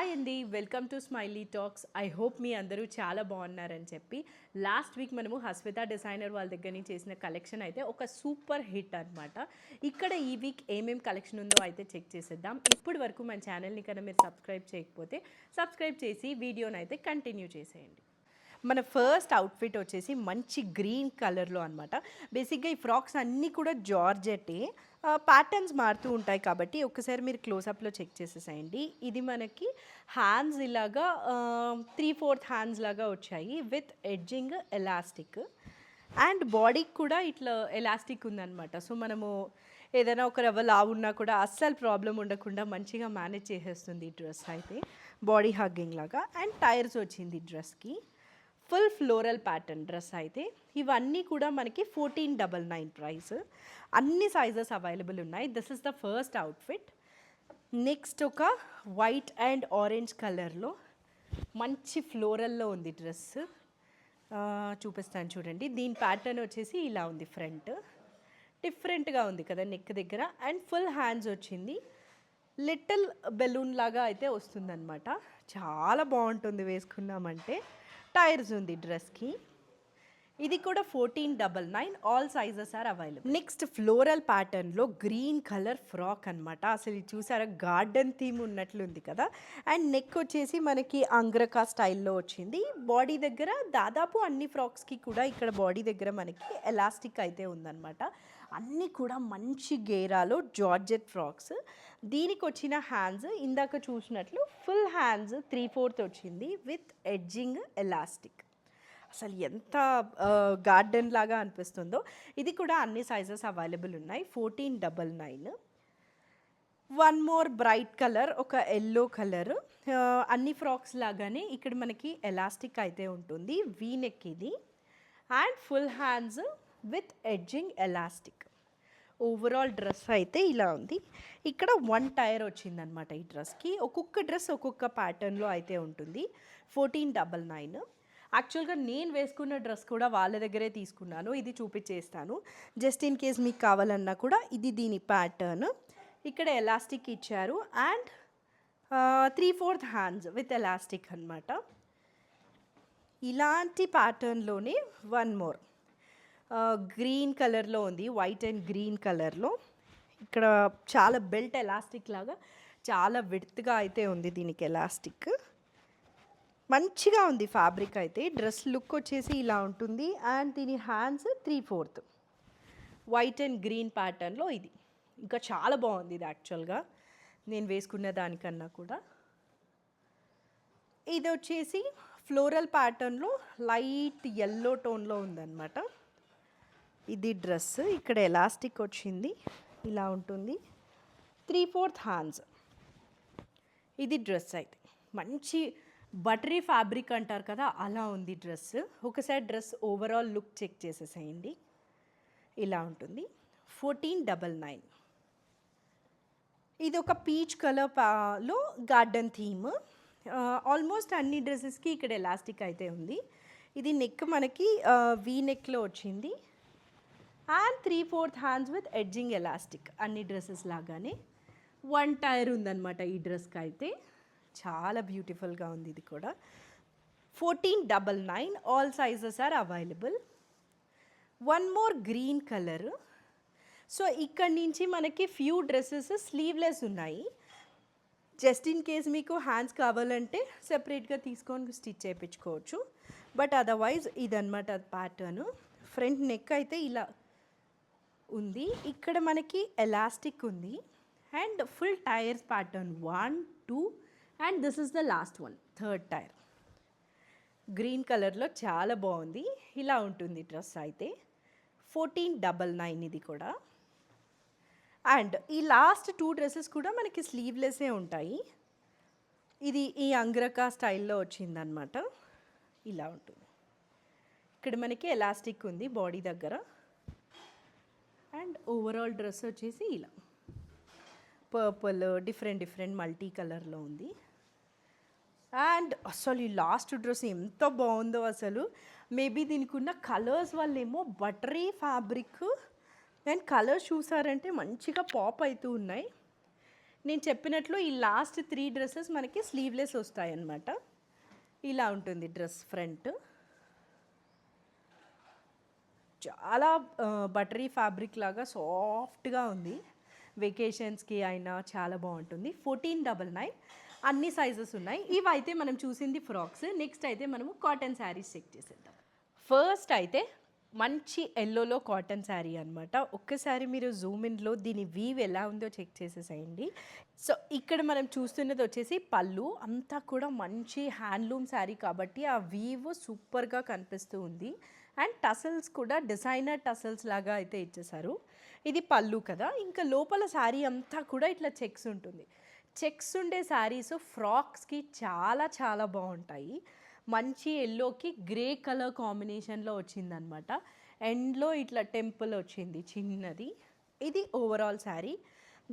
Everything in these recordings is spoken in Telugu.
హాయ్ అండి, welcome to Smiley Talks. I hope మీ అందరూ చాలా బాగున్నారని చెప్పి లాస్ట్ వీక్ మనము హస్విత డిజైనర్ వాళ్ళ దగ్గర నుంచి చేసిన కలెక్షన్ అయితే ఒక సూపర్ హిట్ అనమాట. ఇక్కడ ఈ వీక్ ఏమేమి కలెక్షన్ ఉందో అయితే చెక్ చేసేద్దాం. ఇప్పటి వరకు మన ఛానల్ని కన్నా మీరు సబ్స్క్రైబ్ చేయకపోతే సబ్స్క్రైబ్ చేసి వీడియోని అయితే కంటిన్యూ చేసేయండి. మన ఫస్ట్ అవుట్ఫిట్ వచ్చేసి మంచి గ్రీన్ కలర్లో అనమాట. బేసిక్గా ఈ ఫ్రాక్స్ అన్నీ కూడా జార్జెటే, ప్యాటర్న్స్ మారుతూ ఉంటాయి కాబట్టి ఒకసారి మీరు క్లోజప్లో చెక్ చేసేసేయండి. ఇది మనకి హ్యాండ్స్ ఇలాగా 3/4 హ్యాండ్స్ లాగా వచ్చాయి విత్ ఎడ్జింగ్ ఎలాస్టిక్ అండ్ బాడీకి కూడా ఇట్లా ఎలాస్టిక్ ఉందన్నమాట. సో మనము ఏదైనా ఒక రవ్వ లావు ఉన్నా కూడా అస్సలు ప్రాబ్లం ఉండకుండా మంచిగా మేనేజ్ చేసేస్తుంది ఈ డ్రెస్ అయితే. బాడీ హగ్గింగ్ లాగా అండ్ టైర్స్ వచ్చింది డ్రెస్కి. ఫుల్ ఫ్లోరల్ ప్యాటర్న్ డ్రెస్ అయితే. ఇవన్నీ కూడా మనకి 1499 ప్రైస్. అన్ని సైజెస్ అవైలబుల్ ఉన్నాయి. This is the first outfit. Next ఒక వైట్ అండ్ ఆరెంజ్ కలర్లో మంచి ఫ్లోరల్లో ఉంది డ్రెస్. చూపిస్తాను చూడండి. దీని ప్యాటర్న్ వచ్చేసి ఇలా ఉంది. ఫ్రంట్ డిఫరెంట్గా ఉంది కదా నెక్ దగ్గర అండ్ ఫుల్ హ్యాండ్స్ వచ్చింది. లిటిల్ బెలూన్ లాగా అయితే వస్తుందన్నమాట. చాలా బాగుంటుంది వేసుకున్నామంటే. టైర్స్ ఉంది డ్రెస్కి. ఇది కూడా 1499. All sizes are available. Next floral ప్యాటర్న్లో గ్రీన్ కలర్ ఫ్రాక్ అనమాట. అసలు ఇది చూసారా, గార్డెన్ థీమ్ ఉన్నట్లుంది కదా. అండ్ నెక్ వచ్చేసి మనకి అంగ్రకా స్టైల్లో వచ్చింది. బాడీ దగ్గర దాదాపు అన్ని ఫ్రాక్స్కి కూడా ఇక్కడ బాడీ దగ్గర మనకి ఎలాస్టిక్ అయితే ఉందన్నమాట. అన్నీ కూడా మంచి గేరాలో జార్జెట్ ఫ్రాక్స్. దీనికి వచ్చిన హ్యాండ్స్ ఇందాక చూసినట్లు ఫుల్ హ్యాండ్స్ 3/4 వచ్చింది విత్ ఎడ్జింగ్ ఎలాస్టిక్. అసలు ఎంత గార్డెన్ లాగా అనిపిస్తుందో. ఇది కూడా అన్ని సైజెస్ అవైలబుల్ ఉన్నాయి. 1499. వన్ మోర్ బ్రైట్ కలర్, ఒక ఎల్లో కలర్. అన్ని ఫ్రాక్స్ లాగానే ఇక్కడ మనకి ఎలాస్టిక్ అయితే ఉంటుంది. వీ నెక్ ఇది and full hands with edging elastic. Overall dress అయితే ఇలా ఉంది. ఇక్కడ 1 టైర్ వచ్చిందనమాట ఈ డ్రెస్కి. ఒక్కొక్క డ్రెస్ ఒక్కొక్క ప్యాటర్న్లో అయితే ఉంటుంది. 1499. యాక్చువల్గా నేను వేసుకున్న డ్రెస్ కూడా వాళ్ళ దగ్గరే తీసుకున్నాను. ఇది చూపించేస్తాను జస్ట్ ఇన్ కేస్ మీకు కావాలన్నా కూడా. ఇది దీని ప్యాటర్న్. ఇక్కడ ఎలాస్టిక్ ఇచ్చారు అండ్ 3/4 హ్యాండ్స్ విత్ ఎలాస్టిక్ అనమాట. ఇలాంటి ప్యాటర్న్లోనే వన్ మోర్ గ్రీన్ కలర్లో ఉంది. వైట్ అండ్ గ్రీన్ కలర్లో. ఇక్కడ చాలా బెల్ట్ ఎలాస్టిక్ లాగా చాలా విడ్త్గా అయితే ఉంది దీనికి ఎలాస్టిక్. మంచిగా ఉంది ఫ్యాబ్రిక్ అయితే. డ్రెస్ లుక్ వచ్చేసి ఇలా ఉంటుంది అండ్ దీని హ్యాండ్స్ 3/4 వైట్ అండ్ గ్రీన్ ప్యాటర్న్లో. ఇది ఇంకా చాలా బాగుంది ఇది యాక్చువల్గా నేను వేసుకున్న దానికన్నా కూడా. ఇది వచ్చేసి ఫ్లోరల్ ప్యాటర్న్లో లైట్ ఎల్లో టోన్లో ఉందన్నమాట. ఇది డ్రెస్. ఇక్కడ ఎలాస్టిక్ వచ్చింది, ఇలా ఉంటుంది. 3/4 హ్యాండ్స్. ఇది డ్రెస్ అయితే మంచి బటరీ ఫ్యాబ్రిక్ అంటారు కదా, అలా ఉంది డ్రెస్. ఒకసారి డ్రెస్ ఓవరాల్ లుక్ చెక్ చేసేసేయండి. ఇలా ఉంటుంది. 1499. ఇది ఒక పీచ్ కలర్లో గార్డెన్ థీమ్. ఆల్మోస్ట్ అన్ని డ్రెస్సెస్కి ఇక్కడ ఎలాస్టిక్ అయితే ఉంది. ఇది నెక్ మనకి వీ నెక్లో వచ్చింది and 3/4 hands with edging elastic. అన్ని డ్రెస్సెస్ లాగానే 1 టైర్ ఉందన్నమాట ఈ డ్రెస్కి అయితే. చాలా బ్యూటిఫుల్గా ఉంది ఇది కూడా. 1499. All sizes are available. One more green colour. So ఇక్కడ నుంచి మనకి ఫ్యూ డ్రెస్సెస్ స్లీవ్లెస్ ఉన్నాయి. జస్ట్ ఇన్ కేస్ మీకు హ్యాండ్స్ కావాలంటే సెపరేట్గా తీసుకొని స్టిచ్ చేయించుకోవచ్చు. బట్ అదర్వైజ్ ఇదన్నమాట ప్యాటర్న్. ఫ్రంట్ నెక్ అయితే ఇలా ఉంది. ఇక్కడ మనకి ఎలాస్టిక్ ఉంది and full tiers pattern 1, 2 and this is the last one, third tier. Green కలర్లో చాలా బాగుంది. ఇలా ఉంటుంది డ్రెస్ అయితే. 1499 ఇది కూడా. అండ్ ఈ లాస్ట్ 2 డ్రెస్సెస్ కూడా మనకి స్లీవ్లెస్సే ఉంటాయి. ఇది ఈ అంగ్రకా స్టైల్లో వచ్చిందనమాట. ఇలా ఉంటుంది. ఇక్కడ మనకి ఎలాస్టిక్ ఉంది బాడీ దగ్గర అండ్ ఓవరాల్ డ్రెస్ వచ్చేసి ఇలా పర్పుల్ డిఫరెంట్ మల్టీ కలర్లో ఉంది. అండ్ అసలు ఈ లాస్ట్ డ్రెస్ ఎంత బాగుందో అసలు. మేబీ దీనికి ఉన్న కలర్స్ వల్లేమో బటరీ ఫ్యాబ్రిక్ అండ్ కలర్స్ చూసారంటే మంచిగా పాప్ అవుతూ ఉన్నాయి. నేను చెప్పినట్లు ఈ లాస్ట్ 3 డ్రెస్సెస్ మనకి స్లీవ్లెస్ వస్తాయన్నమాట. ఇలా ఉంటుంది డ్రెస్ ఫ్రంట్. చాలా బటరీ ఫ్యాబ్రిక్ లాగా సాఫ్ట్గా ఉంది. వెకేషన్స్కి అయినా చాలా బాగుంటుంది. 1499 అన్ని సైజెస్ ఉన్నాయి. ఇవైతే మనం చూసింది ఫ్రాక్స్. నెక్స్ట్ అయితే మనము కాటన్ శారీస్ చెక్ చేసేద్దాం. ఫస్ట్ అయితే మంచి ఎల్లోలో కాటన్ శారీ అనమాట. ఒక్కసారి మీరు జూమ్ ఇన్లో దీని వీవ్ ఎలా ఉందో చెక్ చేసేసేయండి. సో ఇక్కడ మనం చూస్తున్నది వచ్చేసి పళ్ళు. అంతా కూడా మంచి హ్యాండ్లూమ్ శారీ కాబట్టి ఆ వీవ్ సూపర్గా కనిపిస్తూ ఉంది. అండ్ టసల్స్ కూడా డిజైనర్ టసల్స్ లాగా అయితే ఇచ్చేసారు. ఇది పళ్ళు కదా. ఇంకా లోపల శారీ అంతా కూడా ఇట్లా చెక్స్ ఉంటుంది. చెక్స్ ఉండే శారీస్ ఫ్రాక్స్కి చాలా చాలా బాగుంటాయి. మంచి ఎల్లోకి గ్రే కలర్ కాంబినేషన్లో వచ్చిందనమాట. ఎండ్లో ఇట్లా టెంపుల్ వచ్చింది చిన్నది. ఇది ఓవరాల్ శారీ.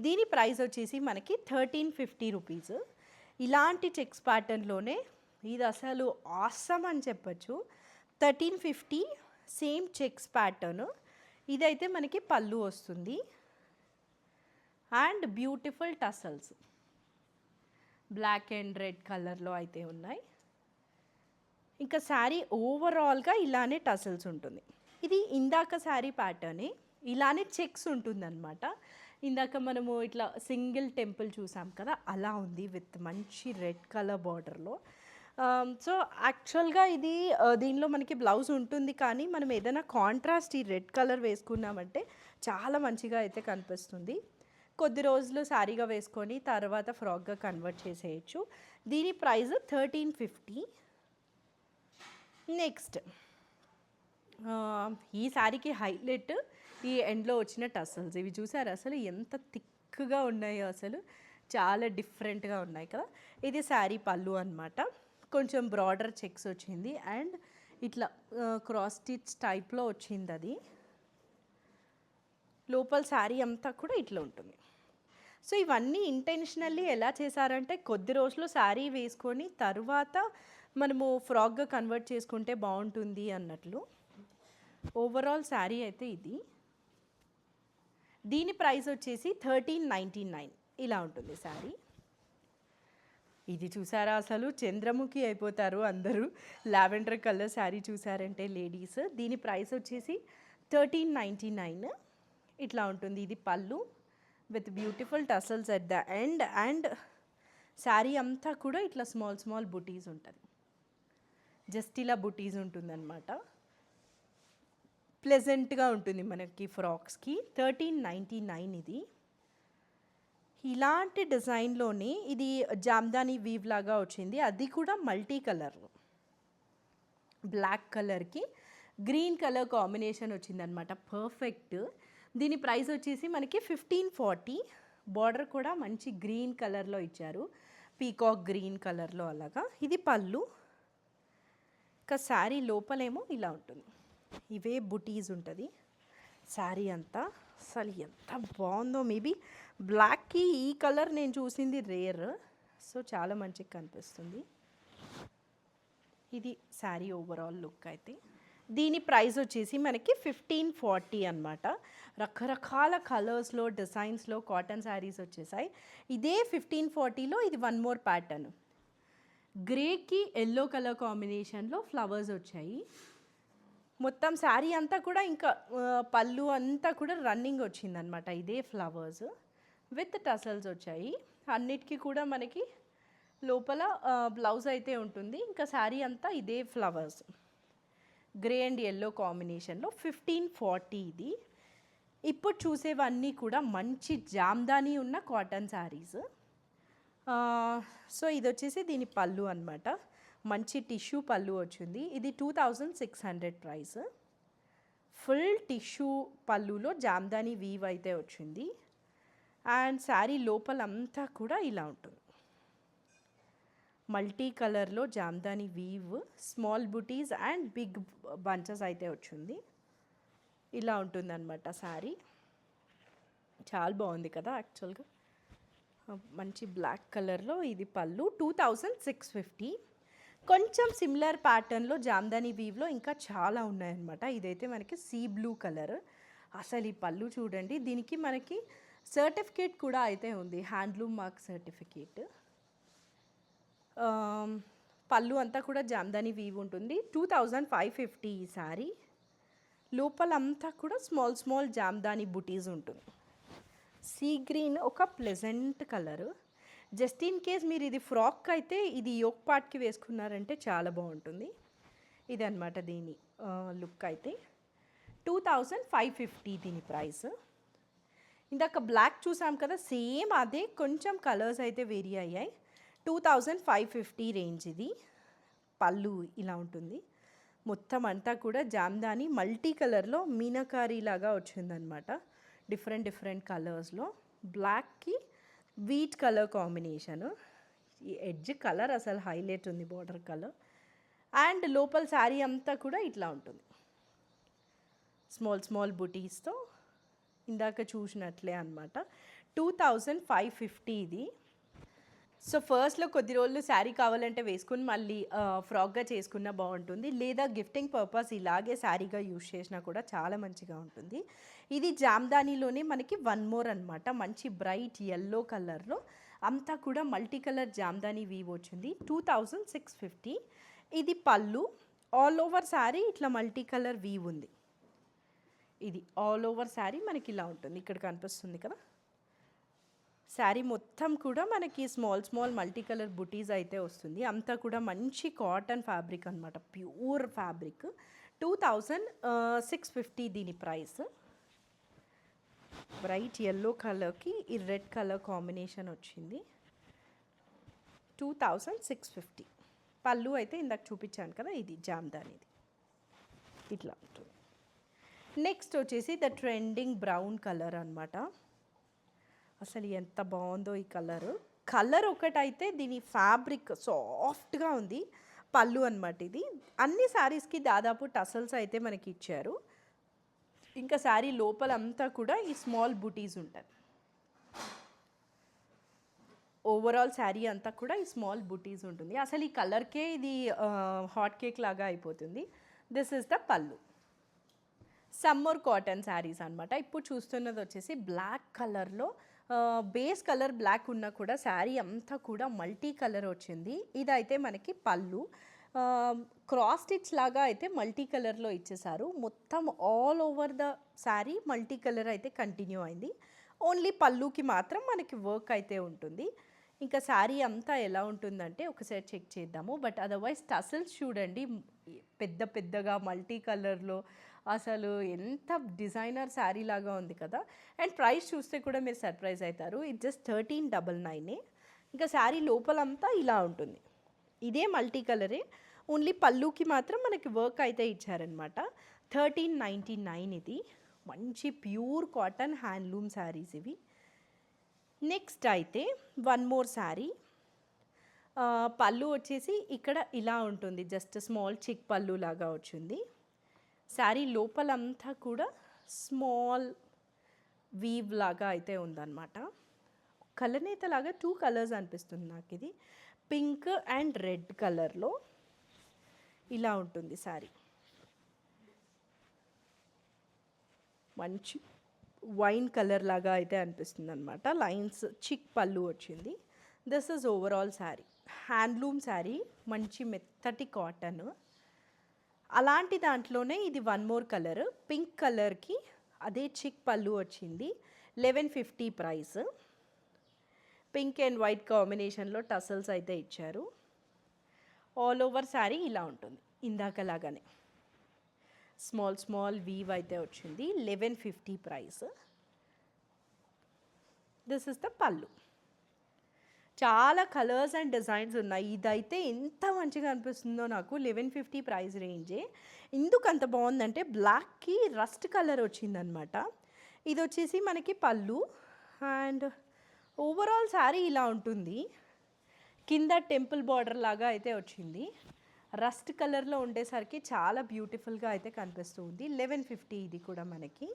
దీని ప్రైస్ వచ్చేసి మనకి 1350 రూపీస్. ఇలాంటి చెక్స్ ప్యాటర్న్లోనే ఇది అసలు ఆసమ్ అని చెప్పచ్చు. 1350 సేమ్ చెక్స్ ప్యాటర్న్. ఇదైతే మనకి పళ్ళు వస్తుంది and beautiful tassels black and red కలర్లో అయితే ఉన్నాయి. ఇంకా శారీ ఓవరాల్గా ఇలానే టసల్స్ ఉంటుంది. ఇది ఇందాక శారీ ప్యాటర్నే ఇలానే చెక్స్ ఉంటుందన్నమాట. ఇందాక మనము ఇట్లా సింగిల్ టెంపుల్ చూసాం కదా, అలా ఉంది విత్ మంచి రెడ్ కలర్ బార్డర్లో. సో యాక్చువల్గా ఇది దీనిలో మనకి బ్లౌజ్ ఉంటుంది, కానీ మనం ఏదైనా కాంట్రాస్ట్ ఈ రెడ్ కలర్ వేసుకున్నామంటే చాలా మంచిగా అయితే కనిపిస్తుంది. కొద్ది రోజులు శారీగా వేసుకొని తర్వాత ఫ్రాక్గా కన్వర్ట్ చేసేయచ్చు. దీని ప్రైస్ 1350. నెక్స్ట్ ఈ శారీకి హైలైట్ ఈ ఎండ్లో వచ్చిన టసల్స్. ఇవి చూసారు అసలు ఎంత థిక్గా ఉన్నాయో, అసలు చాలా డిఫరెంట్గా ఉన్నాయి కదా. ఇది శారీ పళ్ళు అనమాట. కొంచెం బ్రాడర్ చెక్స్ వచ్చింది అండ్ ఇట్లా క్రాస్ స్టిచ్ టైప్లో వచ్చింది. అది లోపల శారీ అంతా కూడా ఇట్లా ఉంటుంది. సో ఇవన్నీ ఇంటెన్షనల్లీ ఎలా చేశారంటే కొద్ది రోజులు శారీ వేసుకొని తర్వాత మనము ఫ్రాక్గా కన్వర్ట్ చేసుకుంటే బాగుంటుంది అన్నట్లు. ఓవరాల్ శారీ అయితే ఇది. దీని ప్రైస్ వచ్చేసి 1399 ఇలా ఉంటుంది శారీ. ఇది చూసారా అసలు చంద్రముఖి అయిపోతారు అందరూ. లావెండర్ కలర్ శారీ చూసారంటే లేడీస్. దీని ప్రైస్ వచ్చేసి 1399 ఇట్లా ఉంటుంది. ఇది పళ్ళు with beautiful tassels at the end and sari అంతా కూడా ఇట్లా స్మాల్ స్మాల్ బుటీస్ ఉంటుంది. జస్ట్ ఇలా బుటీస్ ఉంటుందన్నమాట. ప్లెజెంట్గా ఉంటుంది మనకి ఫ్రాక్స్కి. 1399 ఇది. ఇలాంటి డిజైన్లోనే ఇది జామ్దాని వీవ్ లాగా వచ్చింది. అది కూడా మల్టీ కలర్, బ్లాక్ కలర్కి గ్రీన్ కలర్ కాంబినేషన్ వచ్చిందనమాట. పర్ఫెక్ట్. దీని ప్రైస్ వచ్చేసి మనకి 1540. బార్డర్ కూడా మంచి గ్రీన్ కలర్లో ఇచ్చారు, పీకాక్ గ్రీన్ కలర్లో అలాగా. ఇది పళ్ళు. ఇంకా శారీ లోపలేమో ఇలా ఉంటుంది. ఇవే బుటీస్ ఉంటుంది శారీ అంతా. అసలు ఎంత బాగుందో. మేబీ బ్లాక్కి ఈ కలర్ నేను చూసింది రేర్, సో చాలా మంచిగా కనిపిస్తుంది. ఇది శారీ ఓవరాల్ లుక్ అయితే. దీని ప్రైస్ వచ్చేసి మనకి 1540 అనమాట. రకరకాల కలర్స్లో డిజైన్స్లో కాటన్ శారీస్ వచ్చేసాయి. ఇదే 1540లో ఇది వన్ మోర్ ప్యాటర్న్. గ్రేకి ఎల్లో కలర్ కాంబినేషన్లో ఫ్లవర్స్ వచ్చాయి. మొత్తం శారీ అంతా కూడా ఇంకా పళ్ళు అంతా కూడా రన్నింగ్ వచ్చిందనమాట. ఇదే ఫ్లవర్స్ విత్ టసల్స్ వచ్చాయి. అన్నిటికీ కూడా మనకి లోపల బ్లౌజ్ అయితే ఉంటుంది. ఇంకా శారీ అంతా ఇదే ఫ్లవర్స్ గ్రే అండ్ ఎల్లో కాంబినేషన్లో. 1540 ఇది. ఇప్పుడు చూసేవన్నీ కూడా మంచి జామ్దాని ఉన్న కాటన్ శారీస్. సో ఇది వచ్చేసి దీని పళ్ళు అనమాట. మంచి టిష్యూ పళ్ళు వచ్చింది. ఇది 2600 ప్రైస్. ఫుల్ టిష్యూ పళ్ళులో జామ్దాని వీవ్ అయితే వచ్చింది. అండ్ శారీ లోపలంతా కూడా ఇలా ఉంటుంది. మల్టీ కలర్లో Jamdani weave, small buttis and big bunches అయితే వచ్చింది. ఇలా ఉంటుందన్నమాట శారీ. చాలా బాగుంది కదా యాక్చువల్గా. మంచి బ్లాక్ కలర్లో ఇది పళ్ళు. 2650. కొంచెం సిమిలర్ ప్యాటర్న్లో జామ్దాని వీవ్లో ఇంకా చాలా ఉన్నాయన్నమాట. ఇదైతే మనకి సీ బ్లూ కలర్. అసలు ఈ పళ్ళు చూడండి. దీనికి మనకి సర్టిఫికేట్ కూడా అయితే ఉంది, హ్యాండ్లూమ్ మార్క్ సర్టిఫికేట్. పళ్ళు అంతా కూడా జామ్దాని వీవ్ ఉంటుంది. 2550 ఈ శారీ. లోపలంతా కూడా స్మాల్ స్మాల్ జామ్దాని బుటీస్ ఉంటుంది. సీ గ్రీన్ ఒక pleasant colour. Just in case మీరు ఇది ఫ్రాక్ అయితే ఇది యోక్ పార్ట్కి వేసుకున్నారంటే చాలా బాగుంటుంది. ఇది అనమాట దీని లుక్ అయితే. 2550 దీని ప్రైస్. ఇందాక బ్లాక్ చూసాం కదా, సేమ్ అదే, కొంచెం కలర్స్ అయితే వేరీ అయ్యాయి. 2550 రేంజ్ ఇది. పళ్ళు ఇలా ఉంటుంది. మొత్తం అంతా కూడా జామ్దాని మల్టీ కలర్లో మీనాకారీ లాగా వచ్చిందనమాట. డిఫరెంట్ కలర్స్లో. బ్లాక్కి వీట్ కలర్ కాంబినేషను. ఈ ఎడ్జ్ కలర్ అసలు హైలైట్ ఉంది, బార్డర్ కలర్. అండ్ లోపల శారీ అంతా కూడా ఇట్లా ఉంటుంది, స్మాల్ బుటీస్తో, ఇందాక చూసినట్లే అనమాట. 2550 ఇది. సో ఫస్ట్లో కొద్ది రోజులు శారీ కావాలంటే వేసుకుని మళ్ళీ ఫ్రాక్గా చేసుకున్నా బాగుంటుంది, లేదా గిఫ్టింగ్ పర్పస్ ఇలాగే శారీగా యూజ్ చేసినా కూడా చాలా మంచిగా ఉంటుంది. ఇది జామ్దానిలోనే మనకి వన్ మోర్ అనమాట, మంచి బ్రైట్ ఎల్లో కలర్లో అంతా కూడా మల్టీ కలర్ జామ్దాని వీవ్ వచ్చింది. 2650. ఇది పళ్ళు. ఆల్ ఓవర్ శారీ ఇట్లా మల్టీ కలర్ వీవ్ ఉంది. ఇది ఆల్ ఓవర్ శారీ మనకి ఇలా ఉంటుంది, ఇక్కడ కనిపిస్తుంది కదా. శారీ మొత్తం కూడా మనకి స్మాల్ మల్టీ కలర్ బుటీస్ అయితే వస్తుంది. అంతా కూడా మంచి కాటన్ ఫ్యాబ్రిక్ అనమాట, ప్యూర్ ఫ్యాబ్రిక్. 2650 దీని ప్రైస్. బ్రైట్ ఎల్లో కలర్కి ఈ రెడ్ కలర్ కాంబినేషన్ వచ్చింది. 2650. పళ్ళు అయితే ఇందాక చూపించాను కదా, ఇది జామ్దానిది ఇట్లా ఉంటుంది. నెక్స్ట్ వచ్చేసి ద ట్రెండింగ్ బ్రౌన్ కలర్ అనమాట. అసలు ఎంత బాగుందో ఈ కలర్ ఒకటైతే దీని ఫ్యాబ్రిక్ సాఫ్ట్గా ఉంది. పళ్ళు అనమాట ఇది. అన్ని శారీస్కి దాదాపు టసల్స్ అయితే మనకి ఇచ్చారు. ఇంకా శారీ లోపలంతా కూడా ఈ స్మాల్ బుటీస్ ఉంటుంది. ఓవరాల్ శారీ అంతా కూడా ఈ స్మాల్ బుటీస్ ఉంటుంది. అసలు ఈ కలర్కే ఇది హాట్ కేక్ లాగా అయిపోతుంది. దిస్ ఇస్ ద పళ్ళు. సమ్మర్ కాటన్ శారీస్ అనమాట. ఇప్పుడు చూస్తున్నది వచ్చేసి బ్లాక్ కలర్లో, బేస్ కలర్ బ్లాక్ ఉన్నా కూడా శారీ అంతా కూడా మల్టీ కలర్ వచ్చింది. ఇదైతే మనకి పళ్ళు. క్రాస్ స్టిచ్ లాగా అయితే మల్టీ కలర్లో ఇచ్చేసారు. మొత్తం all over the sari multi colour అయితే కంటిన్యూ అయింది. ఓన్లీ పళ్ళుకి మాత్రం మనకి వర్క్ అయితే ఉంటుంది. ఇంకా శారీ అంతా ఎలా ఉంటుందంటే ఒకసారి చెక్ చేద్దాము. బట్ అదర్వైజ్ టసల్స్ చూడండి, పెద్దగా మల్టీ కలర్లో, అసలు ఎంత డిజైనర్ శారీ లాగా ఉంది కదా. అండ్ ప్రైస్ చూస్తే కూడా మీరు సర్ప్రైజ్ అవుతారు. ఇది జస్ట్ 1399. ఇంకా శారీ లోపలంతా ఇలా ఉంటుంది, ఇదే మల్టీ కలరే, ఓన్లీ పళ్ళుకి మాత్రం మనకి వర్క్ అయితే ఇచ్చారనమాట. 1399 ఇది. మంచి ప్యూర్ కాటన్ హ్యాండ్లూమ్ శారీస్ ఇవి. నెక్స్ట్ అయితే వన్ మోర్ శారీ. పళ్ళు వచ్చేసి ఇక్కడ ఇలా ఉంటుంది, జస్ట్ స్మాల్ చిక్ పళ్ళు లాగా వచ్చింది. శారీ లోపలంతా కూడా స్మాల్ వీవ్ లాగా అయితే ఉందన్నమాట. కలనేత లాగా 2 కలర్స్ అనిపిస్తుంది నాకు. ఇది పింక్ అండ్ రెడ్ కలర్లో ఇలా ఉంటుంది శారీ. మంచి వైన్ కలర్ లాగా అయితే అనిపిస్తుంది అనమాట. లైన్స్ చిక్ పళ్ళు వచ్చింది. This is overall sari. Handloom sari, మంచి మెత్తటి కాటన్. అలాంటి దాంట్లోనే ఇది వన్ మోర్ కలర్, పింక్ కలర్కి అదే చిక్ పళ్ళు వచ్చింది. 1150 ప్రైస్. పింక్ అండ్ వైట్ కాంబినేషన్లో టసల్స్ అయితే ఇచ్చారు. ఆల్ ఓవర్ శారీ ఇలా ఉంటుంది, ఇందాకలాగానే స్మాల్ వీవ్ అయితే వచ్చింది. 1150 ప్రైస్. దిస్ ఇస్ ద పళ్ళు. చాలా కలర్స్ అండ్ డిజైన్స్ ఉన్నాయి. ఇదైతే ఎంత మంచిగా అనిపిస్తుందో నాకు. 1150 ప్రైస్ రేంజే. ఎందుకు అంత బాగుందంటే బ్లాక్కి రస్ట్ కలర్ వచ్చిందనమాట. ఇది వచ్చేసి మనకి పళ్ళు. అండ్ ఓవరాల్ శారీ ఇలా ఉంటుంది. కింద టెంపుల్ బార్డర్ లాగా అయితే వచ్చింది. రస్ట్ కలర్లో ఉండేసరికి చాలా బ్యూటిఫుల్గా అయితే కనిపిస్తూ ఉంది. 1150 ఇది కూడా మనకి.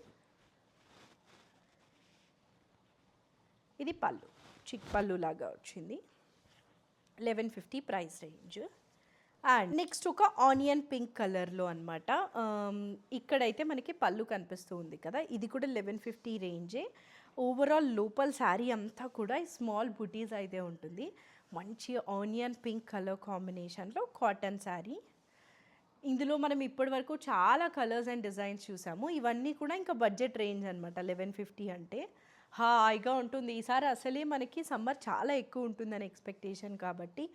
ఇది పళ్ళు, చిక్ పళ్ళు లాగా వచ్చింది. 1150 ప్రైస్ రేంజ్. అండ్ నెక్స్ట్ ఒక ఆనియన్ పింక్ కలర్లో అనమాట. ఇక్కడైతే మనకి పళ్ళు కనిపిస్తూ ఉంది కదా, ఇది కూడా 1150 రేంజే. ఓవరాల్ లోపల శారీ అంతా కూడా స్మాల్ బుటీస్ అయితే ఉంటుంది. మంచి ఆనియన్ పింక్ కలర్ కాంబినేషన్లో కాటన్ శారీ. ఇందులో మనం ఇప్పటి వరకు చాలా కలర్స్ అండ్ డిజైన్స్ చూసాము. ఇవన్నీ కూడా ఇంకా బడ్జెట్ రేంజ్ అనమాట. 1150 అంటే హాయిగా ఉంటుంది. ఈసారి అసలే మనకి సమ్మర్ చాలా ఎక్కువ ఉంటుందని ఎక్స్పెక్టేషన్ కాబట్టి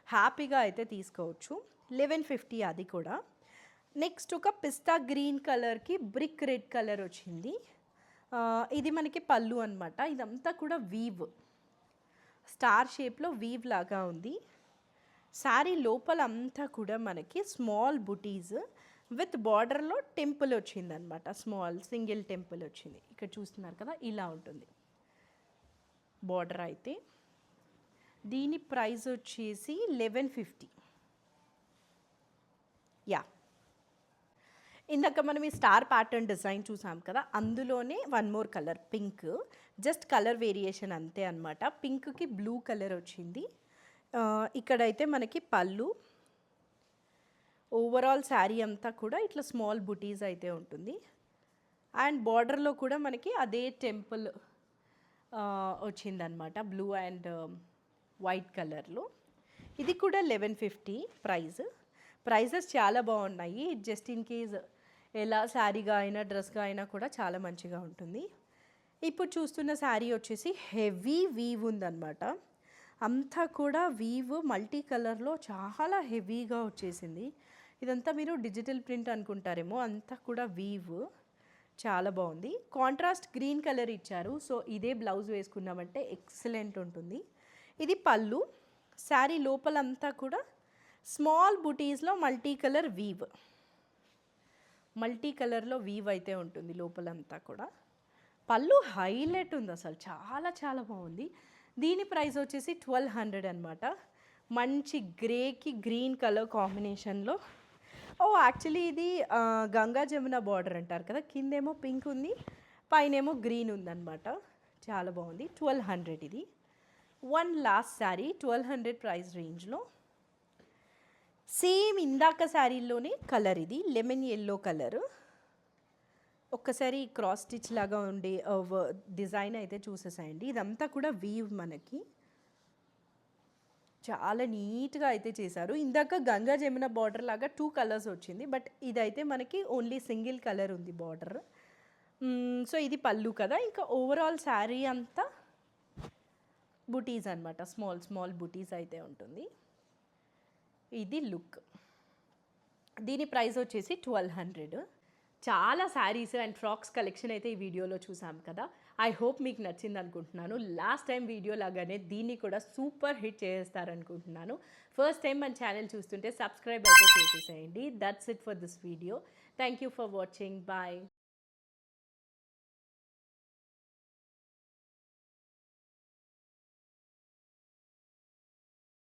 హ్యాపీగా అయితే తీసుకోవచ్చు. 1150 అది కూడా. నెక్స్ట్ ఒక పిస్తా గ్రీన్ కలర్కి బ్రిక్ రెడ్ కలర్ వచ్చింది. ఇది మనకి పళ్ళు అనమాట. ఇదంతా కూడా వీవ్, స్టార్ షేప్లో వీవ్ లాగా ఉంది. శారీ లోపల అంతా కూడా మనకి స్మాల్ బుటీస్ విత్ బార్డర్లో టెంపుల్ వచ్చిందనమాట. స్మాల్ సింగిల్ టెంపుల్ వచ్చింది. ఇక్కడ చూస్తున్నారు కదా, ఇలా ఉంటుంది బార్డర్ అయితే. దీని ప్రైస్ వచ్చేసి 1150. యా, ఇందాక మనం ఈ స్టార్ ప్యాటర్న్ డిజైన్ చూసాం కదా, అందులోనే one more colour pink. Just colour variation అంతే అనమాట. పింక్కి బ్లూ కలర్ వచ్చింది. ఇక్కడైతే మనకి పళ్ళు, ఓవరాల్ శారీ అంతా కూడా ఇట్లా స్మాల్ బుటీస్ అయితే ఉంటుంది. అండ్ బార్డర్లో కూడా మనకి అదే టెంపుల్ వచ్చిందనమాట, బ్లూ అండ్ వైట్ కలర్లో. ఇది కూడా 1150 ప్రైజెస్ చాలా బాగున్నాయి. జస్ట్ ఇన్ కేస్ ఎలా శారీగా అయినా డ్రెస్గా అయినా కూడా చాలా మంచిగా ఉంటుంది. ఇప్పుడు చూస్తున్న శారీ వచ్చేసి హెవీ వీవ్ ఉందన్నమాట. అంతా కూడా వీవ్ మల్టీ కలర్లో చాలా హెవీగా వచ్చేసింది. ఇదంతా మీరు డిజిటల్ ప్రింట్ అనుకుంటారేమో, అంతా కూడా వీవ్ చాలా బాగుంది. కాంట్రాస్ట్ గ్రీన్ కలర్ ఇచ్చారు. సో ఇదే బ్లౌజ్ వేసుకున్నామంటే ఎక్సలెంట్ ఉంటుంది. ఇది పళ్ళు. శారీ లోపలంతా కూడా స్మాల్ బుటీస్లో మల్టీ కలర్లో వీవ్ అయితే ఉంటుంది లోపలంతా కూడా. పళ్ళు హైలైట్ ఉంది అసలు, చాలా చాలా బాగుంది. దీని ప్రైస్ వచ్చేసి 1200 అనమాట. మంచి గ్రేకి గ్రీన్ కలర్ కాంబినేషన్లో. యాక్చువల్లీ ఇది గంగా జమున బార్డర్ అంటారు కదా, కిందేమో పింక్ ఉంది, పైనేమో గ్రీన్ ఉందన్నమాట. చాలా బాగుంది. 1200 ఇది. వన్ లాస్ట్ శారీ 1200 ప్రైస్ రేంజ్లో. సేమ్ ఇందాక శారీలోనే కలర్, ఇది లెమన్ ఎల్లో కలర్. ఒక్కసారి క్రాస్ స్టిచ్ లాగా ఉండే డిజైన్ అయితే చూసేసాయండి. ఇదంతా కూడా వీవ్ మనకి చాలా నీట్గా అయితే చేశారు. ఇందాక గంగా జమున బార్డర్ లాగా 2 కలర్స్ వచ్చింది, బట్ ఇదైతే మనకి ఓన్లీ సింగిల్ కలర్ ఉంది బార్డర్. సో ఇది పళ్ళు కదా. ఇంకా ఓవరాల్ శారీ అంతా బుటీస్ అనమాట, స్మాల్ బుటీస్ అయితే ఉంటుంది. ఇది లుక్. దీని ప్రైస్ వచ్చేసి 1200. చాలా శారీస్ అండ్ ఫ్రాక్స్ కలెక్షన్ అయితే ఈ వీడియోలో చూసాం కదా. ఐ హోప్ మీకు నచ్చింది అనుకుంటున్నాను. లాస్ట్ టైం వీడియో లాగానే దీన్ని కూడా సూపర్ హిట్ చేస్తారనుకుంటున్నాను. ఫస్ట్ టైం మన ఛానల్ చూస్తుంటే సబ్స్క్రైబ్ అయితే చేసేసేయండి. That's it for this video. Thank you for watching. Bye.